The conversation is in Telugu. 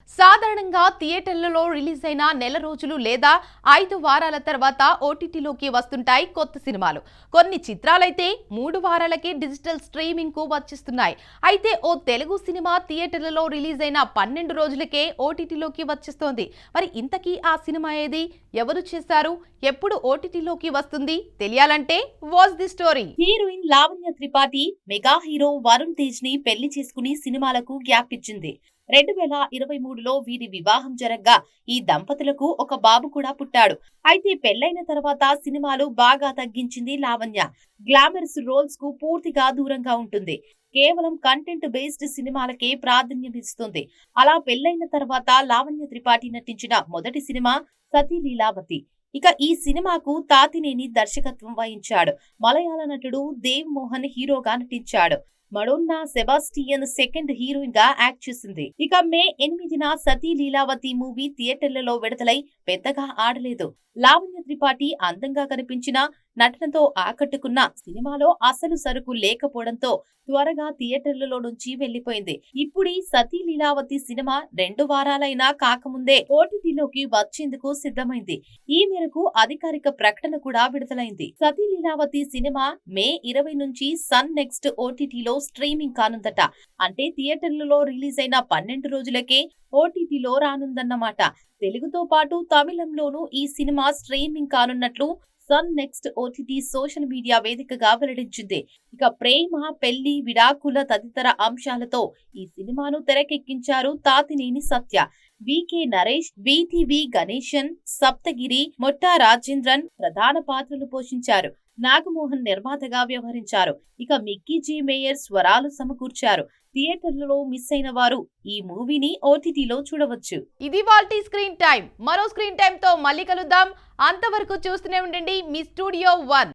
సాధారణంగా థియేటర్లలో రిలీజ్ అయిన నెల రోజులు లేదా 5 వారాల తర్వాత ఓటీటీలోకి వస్తుంటాయి కొత్త సినిమాలు. కొన్ని చిత్రాలైతే 3 వారాలకే డిజిటల్ స్ట్రీమింగ్ కు వచ్చేస్తున్నాయి. అయితే ఓ తెలుగు సినిమా థియేటర్లలో రిలీజ్ అయిన 12 రోజులకే ఓటీటీలోకి వచ్చేస్తోంది. మరి ఇంతకీ ఆ సినిమా ఏది? ఎవరు చేశారు? ఎప్పుడు ఓటీటీలోకి వస్తుంది? తెలియాలంటే watch the story. Heroine Lavanya Tripathi mega hero Varun Tej ని పెళ్లి చేసుకుని సినిమాలకు గ్యాప్ ఇచ్చింది. 2023లో వీరి వివాహం జరగ్గా ఈ దంపతులకు ఒక బాబు కూడా పుట్టాడు. అయితే పెళ్లైన తర్వాత సినిమాలు బాగా తగ్గించింది లావణ్య. గ్లామరస్ రోల్స్ కు పూర్తిగా దూరంగా ఉంటుంది. కేవలం కంటెంట్ బేస్డ్ సినిమాలకే ప్రాధాన్యం ఇస్తుంది. అలా పెళ్లైన తర్వాత లావణ్య త్రిపాఠి నటించిన మొదటి సినిమా సతీ లీలావతి. ఇక ఈ సినిమాకు తాతినేని దర్శకత్వం వహించాడు. మలయాళ నటుడు దేవ్ మోహన్ హీరోగా నటించాడు. మడోన్నా సెబాస్టియన్ సెకండ్ హీరోయిన్ గా యాక్ట్ చేసింది. ఇక మే 8న సతీ లీలావతి మూవీ థియేటర్లలో విడుదలై పెద్దగా ఆడలేదు. లావణ్య త్రిపాఠి అందంగా కనిపించిన నటనతో ఆకట్టుకున్న సినిమాలో అసలు సరుకు లేకపోవడంతో త్వరగా థియేటర్లలో నుంచి వెళ్లిపోయింది. ఇప్పుడు సతీ లీలావతి సినిమా 2 వారాలైనా కాకముందే ఓటీటీలోకి వచ్చేందుకు సిద్ధమైంది. ఈ మేరకు అధికారిక ప్రకటన కూడా విడుదలైంది. సతీ లీలావతి సినిమా మే 20 నుంచి సన్ నెక్స్ట్ ఓటీటీలో స్ట్రీమింగ్ కానుందట. అంటే థియేటర్లలో రిలీజ్ అయిన 12 రోజులకే ఓటీటీలో రానుందన్నమాట. తెలుగుతో పాటు తమిళంలోనూ ఈ సినిమా స్ట్రీమింగ్ కానున్నట్లు Sun NXT OTT social media వేదికగా వెల్లడించింది. ఇక ప్రేమ, పెళ్లి, విడాకుల తదితర అంశాలతో ఈ సినిమాను తెరకెక్కించారు తాతినేని సత్య. వికే నరేష్, విటివి గణేశన్, సప్తగిరి, మొట్టా రాజేంద్రన్ ప్రధాన పాత్రలు పోషించారు. నాగమోహన్ నిర్మాతగా వ్యవహరించారు. ఇక మిక్కీ జే మేయర్ స్వరాలు సమకూర్చారు. థియేటర్లలో మిస్ అయిన వారు ఈ మూవీని ఓటీటీలో చూడవచ్చు. ఇది వాల్టీ స్క్రీన్ టైం. మరో స్క్రీన్ టైం తో మళ్ళీ కలుద్దాం. అంతవరకు చూస్తూనే ఉండండి మీ స్టూడియో 1.